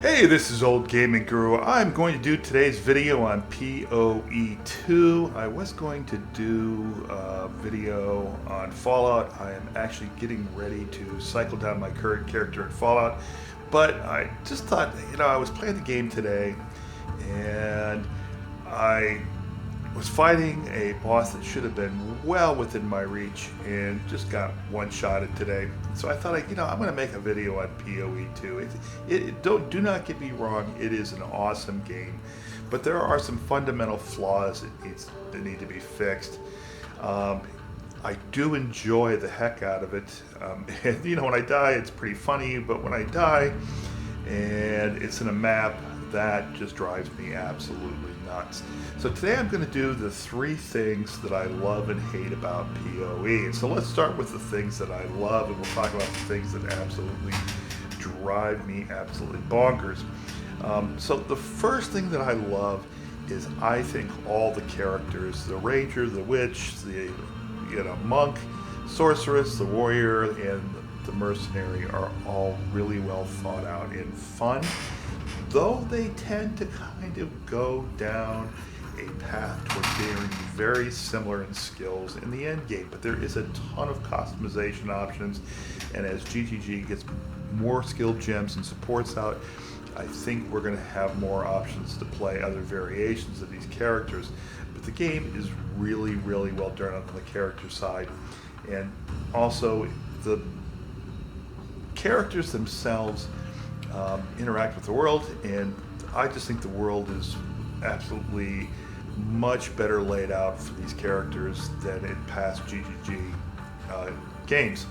Hey, this is Old Gaming Guru. I'm going to do today's video on PoE 2. I was going to do a video on Fallout. I am actually getting ready to cycle down my current character in Fallout, but I just thought, I was playing the game today and I was fighting a boss that should have been well within my reach and just got one-shotted today. So I thought, I'm going to make a video on PoE 2. Do not get me wrong, it is an awesome game, but there are some fundamental flaws that need to be fixed. I do enjoy the heck out of it. And when I die, it's pretty funny, but when I die and it's in a map, that just drives me absolutely nuts. So today I'm going to do the 3 things that I love and hate about PoE. So let's start with the things that I love, and we'll talk about the things that absolutely drive me absolutely bonkers. So the first thing that I love is I think all the characters, the ranger, the witch, the monk, sorceress, the warrior, and the mercenary are all really well thought out and fun, though they tend to kind of go down a path toward being very similar in skills in the end game. But there is a ton of customization options, and as GGG gets more skill gems and supports out, I think we're going to have more options to play other variations of these characters. But the game is really, really well done on the character side, and also the characters themselves interact with the world, and I just think the world is absolutely much better laid out for these characters than in past GGG games,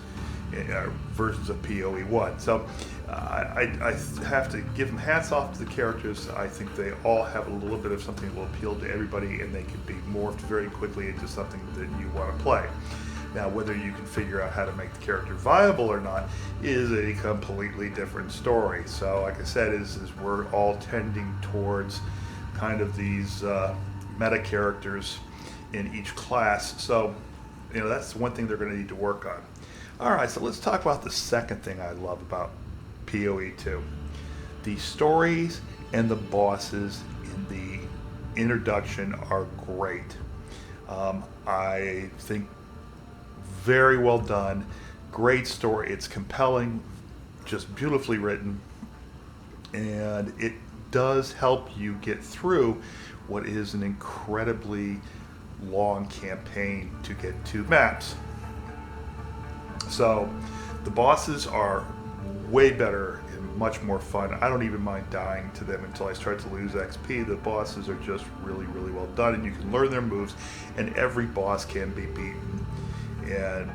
versions of PoE 1. So I have to give them hats off to the characters. I think they all have a little bit of something that will appeal to everybody, and they can be morphed very quickly into something that you want to play. Now, whether you can figure out how to make the character viable or not is a completely different story. So, like I said, is we're all tending towards kind of these meta characters in each class. So, that's one thing they're going to need to work on. All right, so let's talk about the second thing I love about PoE 2. The stories and the bosses in the introduction are great. I think very well done, great story. It's compelling, just beautifully written, and it does help you get through what is an incredibly long campaign to get 2 maps. So the bosses are way better and much more fun. I don't even mind dying to them until I start to lose XP. The bosses are just really, really well done, and you can learn their moves, and every boss can be beaten. And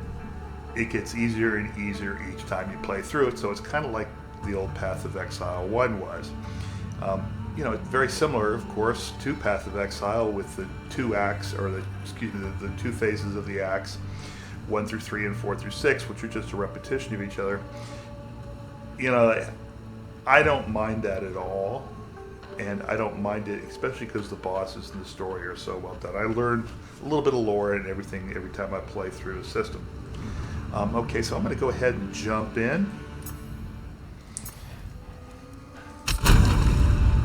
it gets easier and easier each time you play through it, so it's kind of like the old Path of Exile 1 was. It's very similar, of course, to Path of Exile with the 2 acts, or the 2 phases of the acts, 1 through 3 and 4 through 6, which are just a repetition of each other. I don't mind that at all, and I don't mind it, especially because the bosses and the story are so well done. I learned a little bit of lore and everything every time I play through the system. Okay, so I'm going to go ahead and jump in.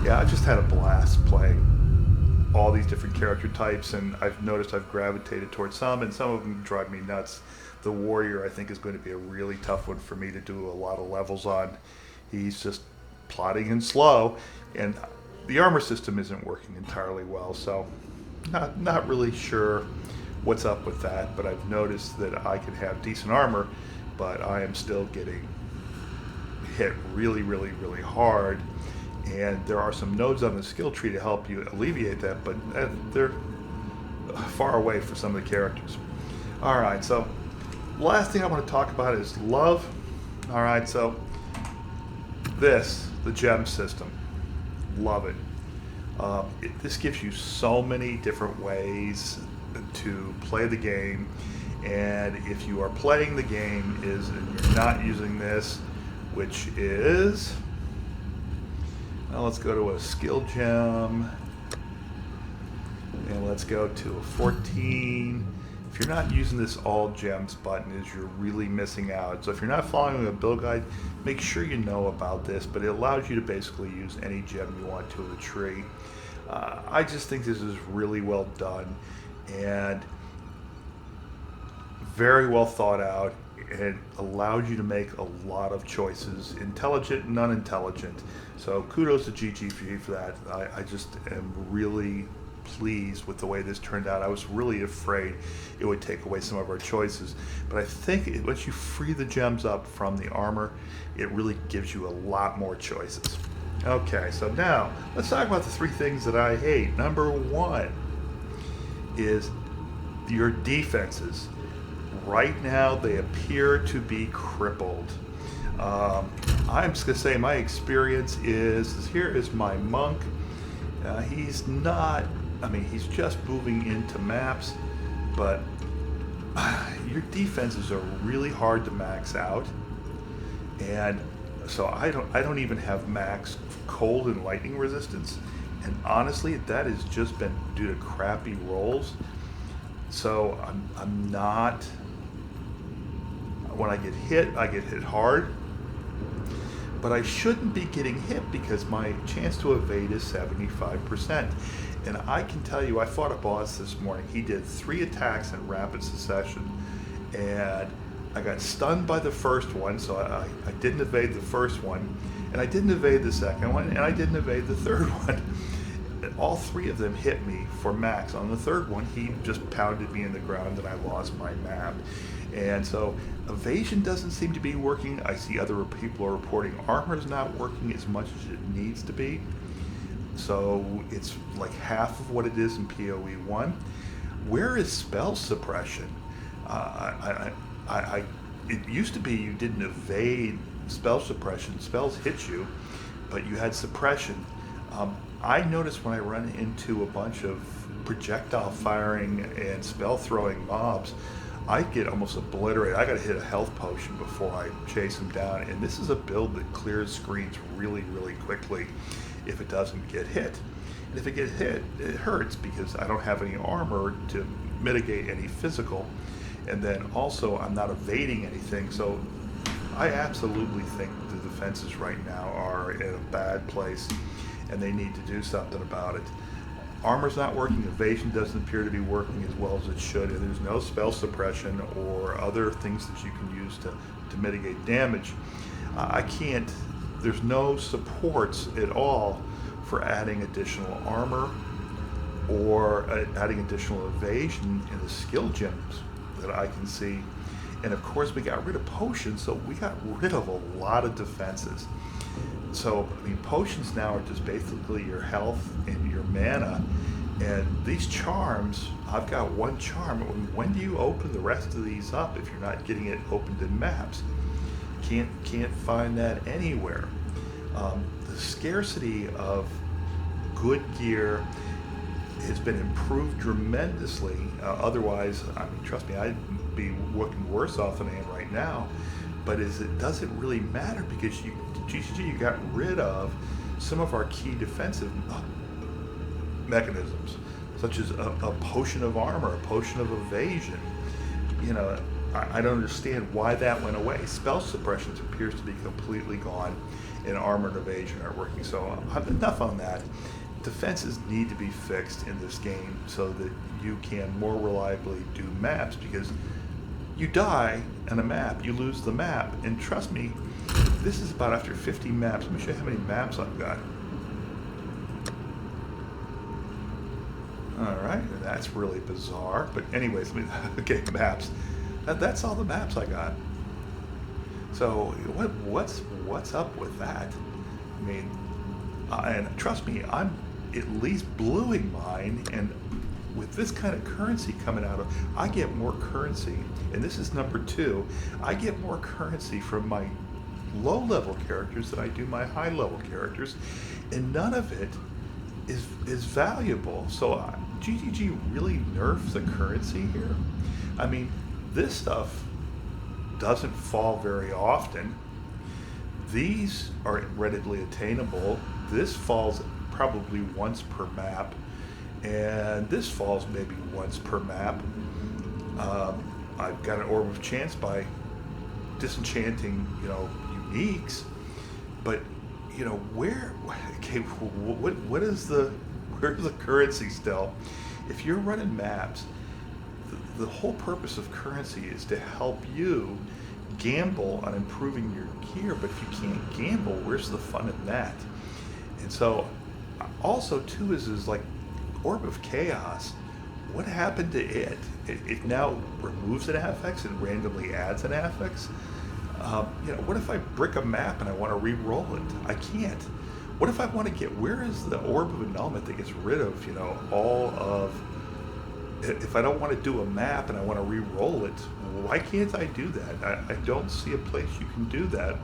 Yeah, I just had a blast playing all these different character types, and I've noticed I've gravitated towards some, and some of them drive me nuts. The warrior, I think, is going to be a really tough one for me to do a lot of levels on. He's just plodding and slow, and the armor system isn't working entirely well, so not really sure what's up with that, but I've noticed that I can have decent armor, but I am still getting hit really, really, really hard, and there are some nodes on the skill tree to help you alleviate that, but they're far away for some of the characters. Alright, so last thing I want to talk about is love. Alright, so the gem system. Love it. This gives you so many different ways to play the game, and if you are playing the game and you're not using this, which is, let's go to a skill gem, and let's go to a 14, if you're not using this all gems button, is you're really missing out. So if you're not following a build guide, make sure you know about this, but it allows you to basically use any gem you want to in the tree. I just think this is really well done and very well thought out. It allows you to make a lot of choices, intelligent and unintelligent. So kudos to GGG for that. I just am really pleased with the way this turned out. I was really afraid it would take away some of our choices, but I think once you free the gems up from the armor, it really gives you a lot more choices. Okay, so now let's talk about the 3 things that I hate. Number 1 is your defenses. Right now, they appear to be crippled. I'm just gonna say my experience is here is my monk. He's not, I mean, he's just moving into maps, but your defenses are really hard to max out. And so I don't even have max cold and lightning resistance. And honestly, that has just been due to crappy rolls. So I'm not, when I get hit hard, but I shouldn't be getting hit because my chance to evade is 75%. And I can tell you, I fought a boss this morning. He did 3 attacks in rapid succession, and I got stunned by the first one, so I didn't evade the first one, and I didn't evade the second one, and I didn't evade the third one. And all 3 of them hit me for max. On the third one, he just pounded me in the ground and I lost my map. And so evasion doesn't seem to be working. I see other people are reporting armor's not working as much as it needs to be. So it's like half of what it is in PoE 1. Where is spell suppression? It used to be you didn't evade spell suppression. Spells hit you, but you had suppression. I noticed when I run into a bunch of projectile firing and spell throwing mobs, I get almost obliterated. I gotta hit a health potion before I chase them down. And this is a build that clears screens really, really quickly if it doesn't get hit. And if it gets hit, it hurts because I don't have any armor to mitigate any physical. And then also I'm not evading anything. So I absolutely think the defenses right now are in a bad place and they need to do something about it. Armor's not working, evasion doesn't appear to be working as well as it should, and there's no spell suppression or other things that you can use to mitigate damage. There's no supports at all for adding additional armor or adding additional evasion in the skill gems that I can see. And of course we got rid of potions, so we got rid of a lot of defenses. So, I mean, potions now are just basically your health and your mana. And these charms, I've got 1 charm. When do you open the rest of these up if you're not getting it opened in maps? Can't find that anywhere. The scarcity of good gear has been improved tremendously. Otherwise, I mean, trust me, I'd be looking worse off than I am right now. But it doesn't really matter because GCG, you got rid of some of our key defensive mechanisms, such as a potion of armor, a potion of evasion. You know, I don't understand why that went away. Spell suppression appears to be completely gone, and armor and evasion are working. So enough on that. Defenses need to be fixed in this game so that you can more reliably do maps, because you die on a map, you lose the map, and trust me, this is about after 50 maps. Let me show you how many maps I've got. Alright, that's really bizarre, but anyways, okay, maps. That's all the maps I got. So what's up with that? I mean, and trust me, I'm at least bluing mine, and with this kind of currency coming out of, I get more currency, and this is number 2, I get more currency from my low-level characters than I do my high-level characters, and none of it is valuable. So GGG really nerfs the currency here. I mean, this stuff doesn't fall very often. These are readily attainable. This falls probably once per map, and this falls maybe once per map. I've got an Orb of Chance by disenchanting, uniques. But, where, okay, what is where's the currency still? If you're running maps, the whole purpose of currency is to help you gamble on improving your gear, but if you can't gamble, where's the fun in that? And so, also too is like Orb of Chaos. What happened to it? It now removes an affix and randomly adds an affix. What if I brick a map and I want to re-roll it? I can't. What if I want to where is the Orb of Annulment that gets rid of, all of, if I don't want to do a map and I want to re-roll it, why can't I do that? I don't see a place you can do that,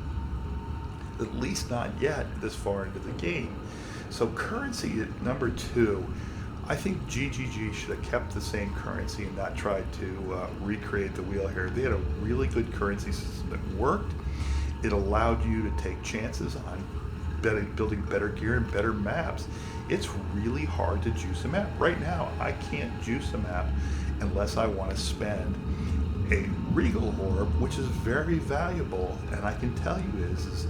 at least not yet this far into the game. So currency at number 2, I think GGG should have kept the same currency and not tried to recreate the wheel here. They had a really good currency system that worked. It allowed you to take chances on building better gear and better maps. It's really hard to juice a map. Right now, I can't juice a map unless I want to spend a Regal Orb, which is very valuable. And I can tell you is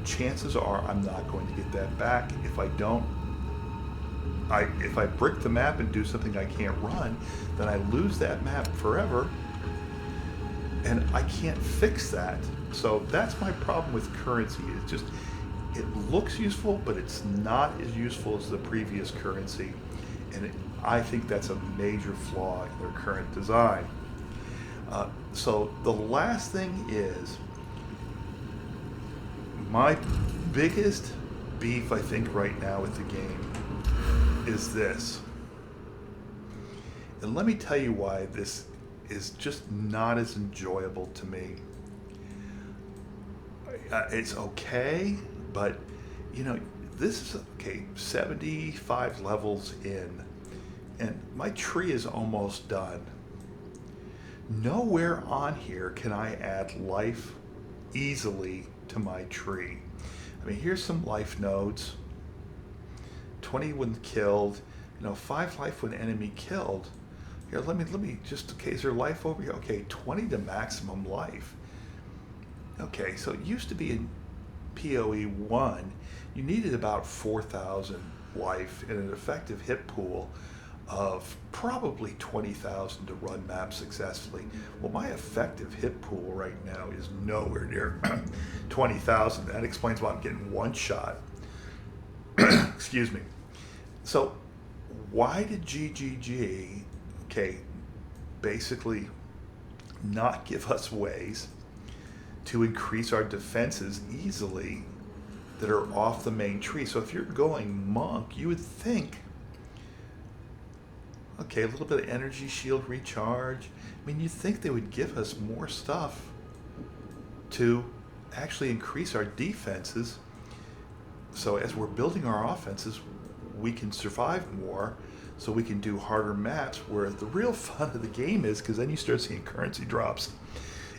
chances are I'm not going to get that back. If I don't, if I brick the map and do something I can't run, then I lose that map forever, and I can't fix that. So that's my problem with currency. It's just, it looks useful, but it's not as useful as the previous currency, and I think that's a major flaw in their current design. So the last thing is, my biggest beef I think right now with the game is this. And let me tell you why this is just not as enjoyable to me. It's okay, but this is okay, 75 levels in, and my tree is almost done. Nowhere on here can I add life easily to my tree. I mean, here's some life nodes. 20 when killed, 5 life when enemy killed. Here, let me just, okay, is there life over here? Okay, 20 to maximum life. Okay, so it used to be in PoE 1, you needed about 4,000 life and an effective hit pool of probably 20,000 to run maps successfully. Well, my effective hit pool right now is nowhere near 20,000. That explains why I'm getting one shot. Excuse me. So why did GGG, basically not give us ways to increase our defenses easily that are off the main tree? So if you're going monk, you would think, okay, a little bit of energy shield recharge. I mean, you'd think they would give us more stuff to actually increase our defenses. So as we're building our offenses, we can survive more, so we can do harder maps, where the real fun of the game is, because then you start seeing currency drops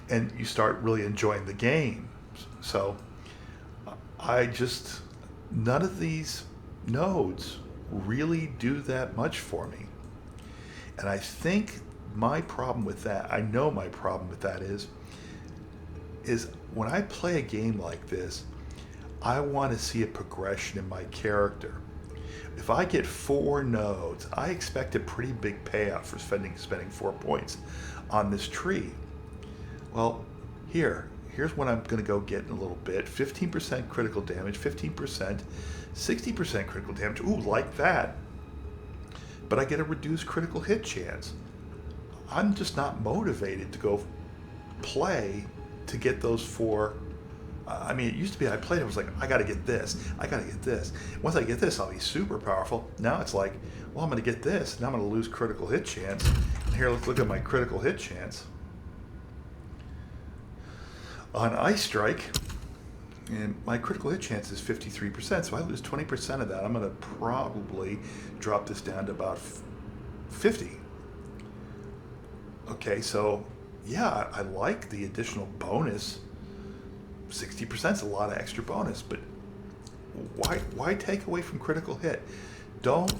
and you start really enjoying the game. So none of these nodes really do that much for me. And I think my problem with that, I know my problem with that is when I play a game like this, I want to see a progression in my character. If I get 4 nodes, I expect a pretty big payout for spending 4 points on this tree. Well, here's what I'm going to go get in a little bit. 15% critical damage, 15%, 60% critical damage. Ooh, like that. But I get a reduced critical hit chance. I'm just not motivated to go play to get those 4. I mean, it used to be I played, I was like, I got to get this. I got to get this. Once I get this, I'll be super powerful. Now it's like, well, I'm going to get this. Now I'm going to lose critical hit chance. And here, let's look at my critical hit chance. On Ice Strike, and my critical hit chance is 53%, so I lose 20% of that. I'm going to probably drop this down to about 50. Okay, so yeah, I like the additional bonus. 60% is a lot of extra bonus, but why take away from critical hit? Don't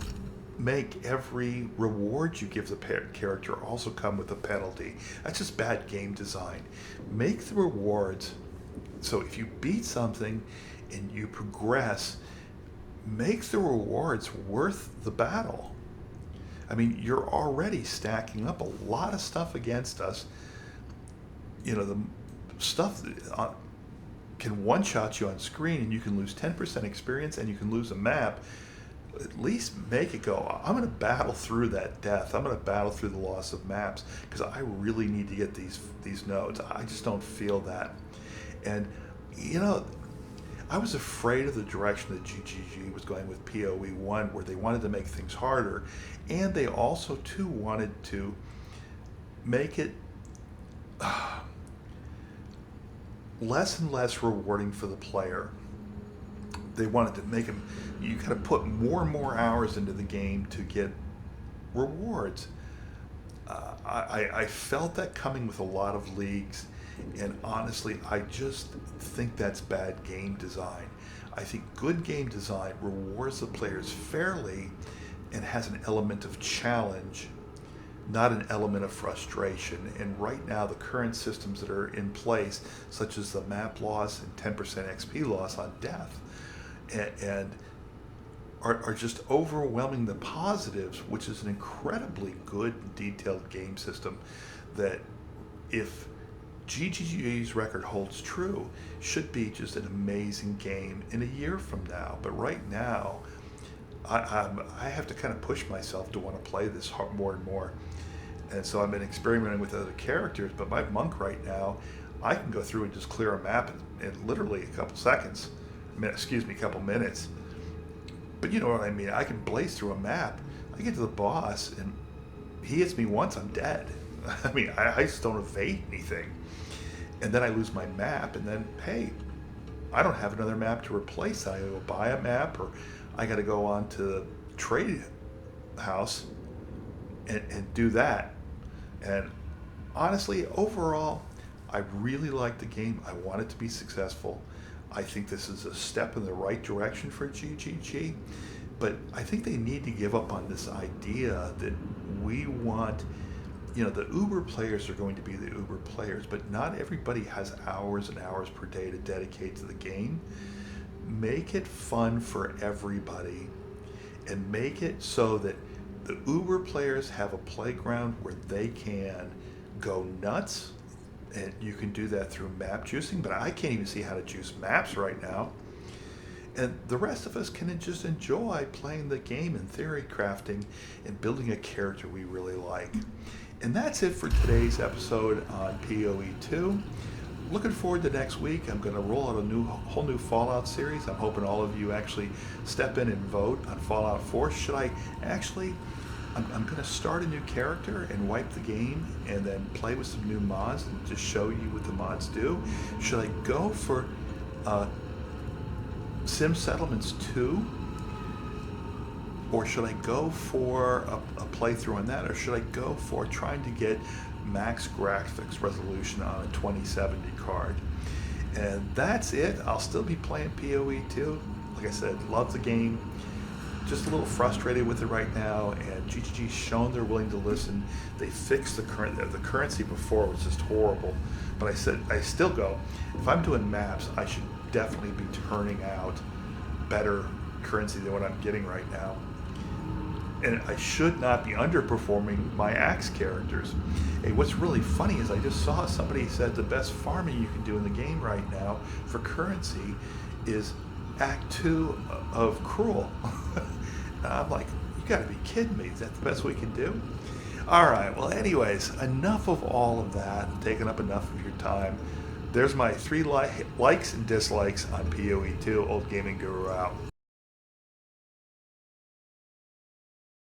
make every reward you give the character also come with a penalty. That's just bad game design. Make the rewards so if you beat something and you progress, make the rewards worth the battle. I mean, you're already stacking up a lot of stuff against us. You know, the stuff that can one-shot you on screen, and you can lose 10% experience and you can lose a map. At least make it go, I'm going to battle through that death. I'm going to battle through the loss of maps because I really need to get these nodes. I just don't feel that. And, you know, I was afraid of the direction that GGG was going with PoE 1, where they wanted to make things harder, and they also, too, wanted to make it less and less rewarding for the player. They wanted to make them, you got to put more and more hours into the game to get rewards. I felt that coming with a lot of leagues, and honestly, I just think that's bad game design. I think good game design rewards the players fairly and has an element of challenge, not an element of frustration. And right now, the current systems that are in place, such as the map loss and 10% XP loss on death, and are just overwhelming the positives, which is an incredibly good, detailed game system that, if GGG's record holds true, should be just an amazing game in a year from now. But right now, I have to kind of push myself to want to play this more and more. And so I've been experimenting with other characters, but my monk right now, I can go through and just clear a map in literally a couple seconds. A couple minutes. But you know what I mean. I can blaze through a map. I get to the boss, and he hits me once, I'm dead. I mean, I just don't evade anything. And then I lose my map, and then, hey, I don't have another map to replace that. I gotta go buy a map, or I gotta go on to the trade house and do that. And honestly, overall, I really like the game. I want it to be successful. I think this is a step in the right direction for GGG, but I think they need to give up on this idea that we want, you know, the Uber players are going to be the Uber players, but not everybody has hours and hours per day to dedicate to the game. Make it fun for everybody, and make it so that the Uber players have a playground where they can go nuts. And you can do that through map juicing, but I can't even see how to juice maps right now. And the rest of us can just enjoy playing the game and theory crafting and building a character we really like. And that's it for today's episode on PoE 2. Looking forward to next week. I'm going to roll out a whole new Fallout series. I'm hoping all of you actually step in and vote on Fallout 4. Should I actually... I'm going to start a new character and wipe the game and then play with some new mods and just show you what the mods do. Should I go for Sim Settlements 2? Or should I go for a playthrough on that? Or should I go for trying to get max graphics resolution on a 2070 card? And that's it. I'll still be playing PoE 2. Like I said, love the game. Just a little frustrated with it right now, and GGG's shown they're willing to listen. They fixed the currency before was just horrible, but I still go, if I'm doing maps, I should definitely be turning out better currency than what I'm getting right now, and I should not be underperforming my axe characters. Hey, what's really funny is I just saw somebody said the best farming you can do in the game right now for currency is Act 2 of Cruel. And I'm like, you gotta be kidding me. Is that the best we can do? All right, well, anyways, enough of all of that. I've taken up enough of your time. There's my 3 likes and dislikes on PoE 2. Old Gaming Guru out.